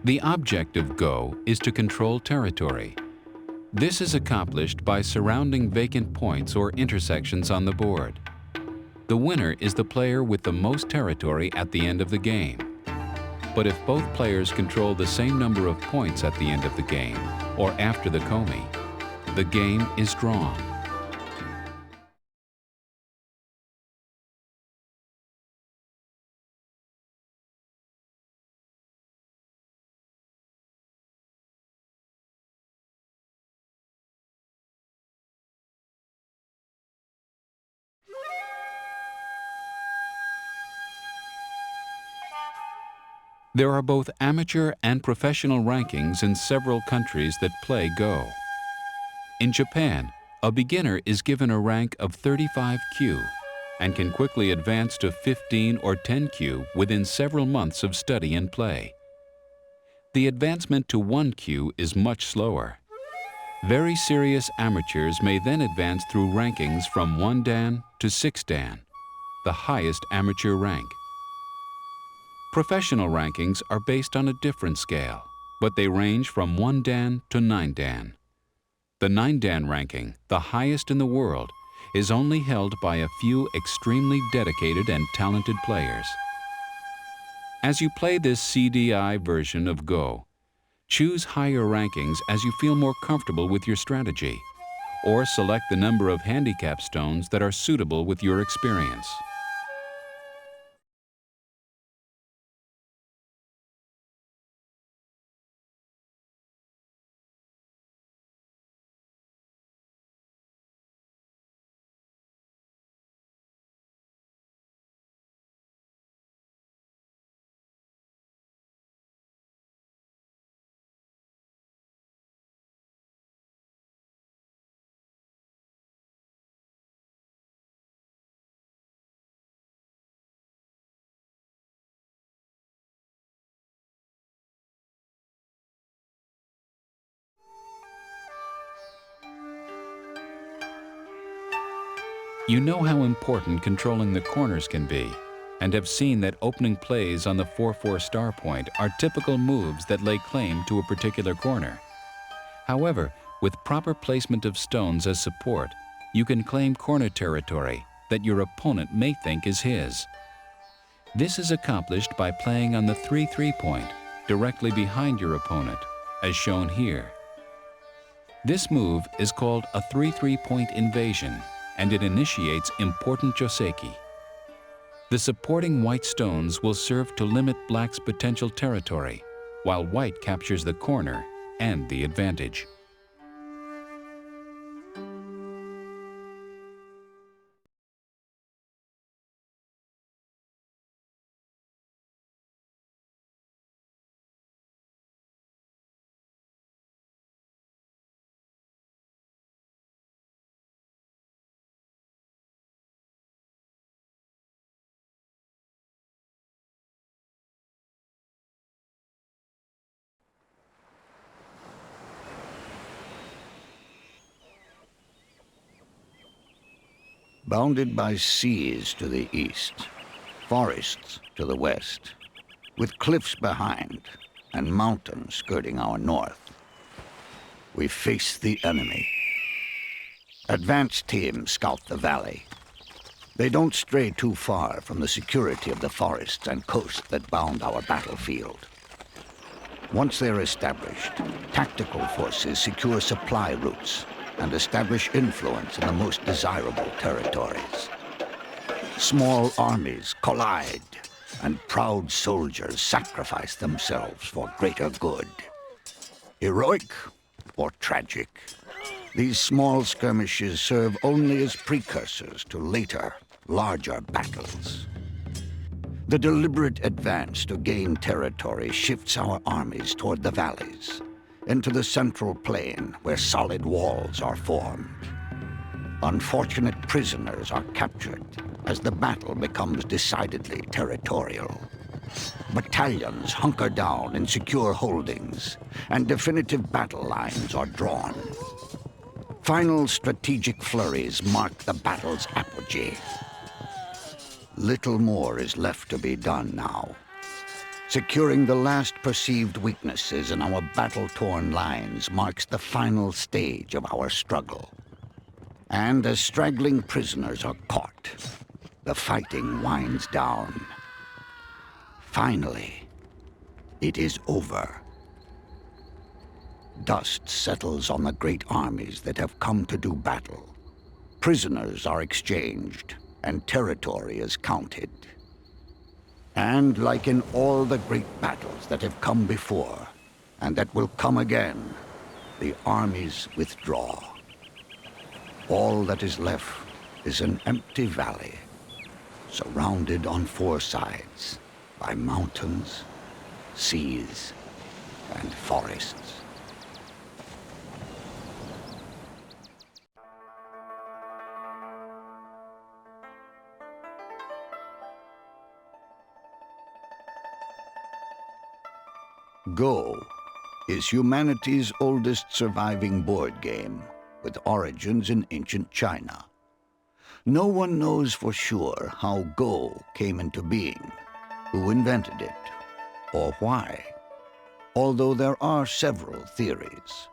The object of Go is to control territory. This is accomplished by surrounding vacant points or intersections on the board. The winner is the player with the most territory at the end of the game. But if both players control the same number of points at the end of the game, or after the komi, the game is drawn. There are both amateur and professional rankings in several countries that play Go. In Japan, a beginner is given a rank of 35Q and can quickly advance to 15 or 10Q within several months of study and play. The advancement to 1Q is much slower. Very serious amateurs may then advance through rankings from 1 Dan to 6 Dan, the highest amateur rank. Professional rankings are based on a different scale, but they range from 1 Dan to 9 Dan. The 9 Dan ranking, the highest in the world, is only held by a few extremely dedicated and talented players. As you play this CDI version of Go, choose higher rankings as you feel more comfortable with your strategy, or select the number of handicap stones that are suitable with your experience. You know how important controlling the corners can be, and have seen that opening plays on the 4-4 star point are typical moves that lay claim to a particular corner. However, with proper placement of stones as support, you can claim corner territory that your opponent may think is his. This is accomplished by playing on the 3-3 point, directly behind your opponent, as shown here. This move is called a 3-3 point invasion, and it initiates important joseki. The supporting white stones will serve to limit black's potential territory, while white captures the corner and the advantage. Bounded by seas to the east, forests to the west, with cliffs behind and mountains skirting our north, we face the enemy. Advance teams scout the valley. They don't stray too far from the security of the forests and coast that bound our battlefield. Once they're established, tactical forces secure supply routes and establish influence in the most desirable territories. Small armies collide, and proud soldiers sacrifice themselves for greater good. Heroic or tragic, these small skirmishes serve only as precursors to later, larger battles. The deliberate advance to gain territory shifts our armies toward the valleys, into the central plain where solid walls are formed. Unfortunate prisoners are captured as the battle becomes decidedly territorial. Battalions hunker down in secure holdings, and definitive battle lines are drawn. Final strategic flurries mark the battle's apogee. Little more is left to be done now. Securing the last perceived weaknesses in our battle-torn lines marks the final stage of our struggle. And as straggling prisoners are caught, the fighting winds down. Finally, it is over. Dust settles on the great armies that have come to do battle. Prisoners are exchanged, and territory is counted. And like in all the great battles that have come before, and that will come again, the armies withdraw. All that is left is an empty valley, surrounded on four sides by mountains, seas, and forests. Go is humanity's oldest surviving board game, with origins in ancient China. No one knows for sure how Go came into being, who invented it, or why, although there are several theories.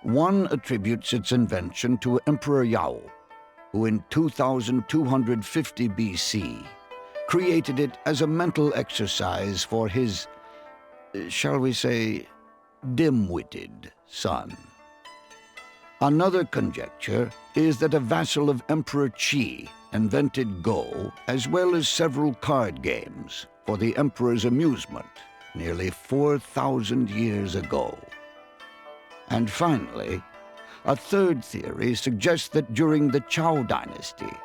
One attributes its invention to Emperor Yao, who in 2250 BC created it as a mental exercise for his, shall we say, dim-witted son. Another conjecture is that a vassal of Emperor Qi invented Go, as well as several card games, for the emperor's amusement nearly 4,000 years ago. And finally, a third theory suggests that during the Zhou dynasty,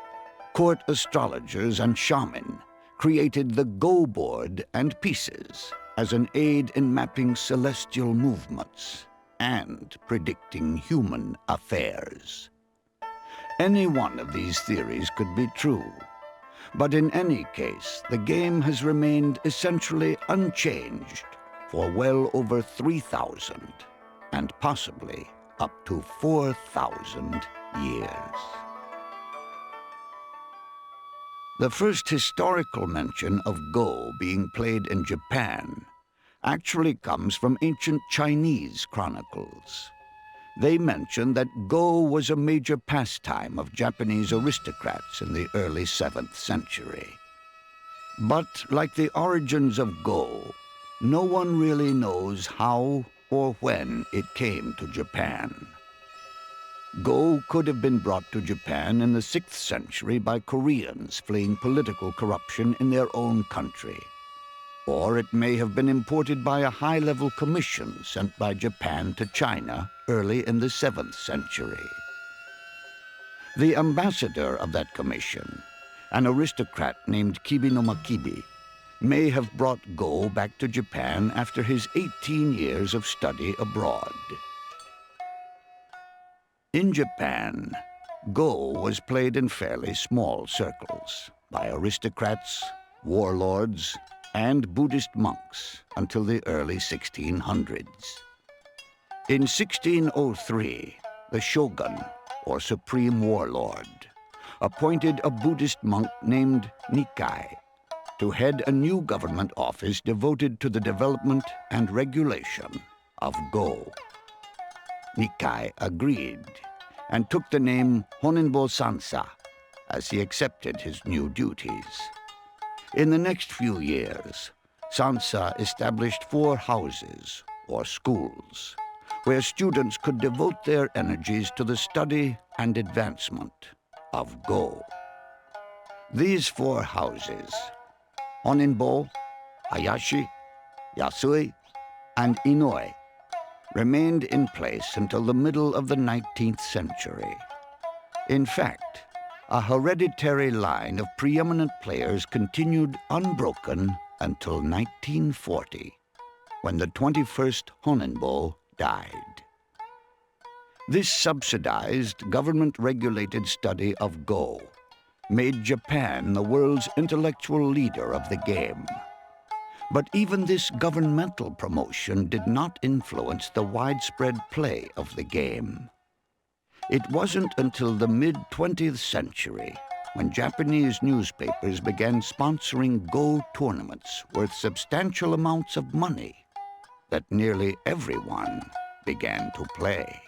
court astrologers and shamans created the Go board and pieces as an aid in mapping celestial movements and predicting human affairs. Any one of these theories could be true, but in any case, the game has remained essentially unchanged for well over 3,000 and possibly up to 4,000 years. The first historical mention of Go being played in Japan actually comes from ancient Chinese chronicles. They mention that Go was a major pastime of Japanese aristocrats in the early 7th century. But like the origins of Go, no one really knows how or when it came to Japan. Go could have been brought to Japan in the 6th century by Koreans fleeing political corruption in their own country. Or it may have been imported by a high-level commission sent by Japan to China early in the 7th century. The ambassador of that commission, an aristocrat named Kibi no Makibi, may have brought Go back to Japan after his 18 years of study abroad. In Japan, Go was played in fairly small circles by aristocrats, warlords, and Buddhist monks until the early 1600s. In 1603, the shogun, or supreme warlord, appointed a Buddhist monk named Nikai to head a new government office devoted to the development and regulation of Go. Nikai agreed and took the name Honinbo Sansa as he accepted his new duties. In the next few years, Sansa established 4 houses, or schools, where students could devote their energies to the study and advancement of Go. These 4 houses, Honinbo, Hayashi, Yasui, and Inoi, remained in place until the middle of the 19th century. In fact, a hereditary line of preeminent players continued unbroken until 1940, when the 21st Honinbo died. This subsidized, government-regulated study of Go made Japan the world's intellectual leader of the game. But even this governmental promotion did not influence the widespread play of the game. It wasn't until the mid-20th century when Japanese newspapers began sponsoring Go tournaments worth substantial amounts of money that nearly everyone began to play.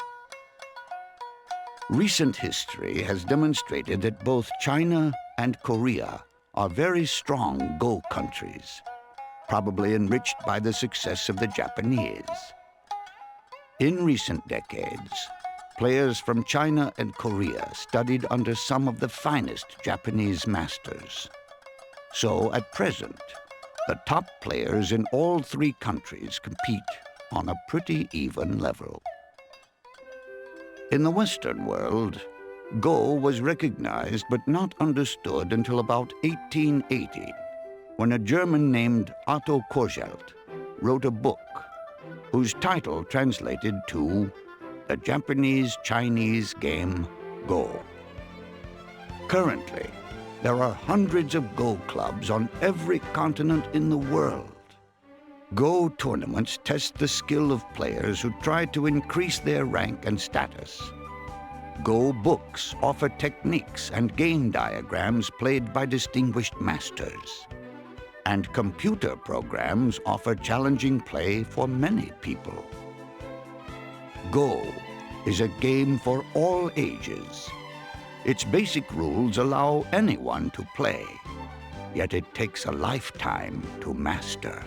Recent history has demonstrated that both China and Korea are very strong Go countries, probably enriched by the success of the Japanese. In recent decades, players from China and Korea studied under some of the finest Japanese masters. So at present, the top players in all three countries compete on a pretty even level. In the Western world, Go was recognized but not understood until about 1880, when a German named Otto Korzelt wrote a book whose title translated to The Japanese-Chinese Game Go. Currently, there are hundreds of Go clubs on every continent in the world. Go tournaments test the skill of players who try to increase their rank and status. Go books offer techniques and game diagrams played by distinguished masters. And computer programs offer challenging play for many people. Go is a game for all ages. Its basic rules allow anyone to play, yet it takes a lifetime to master.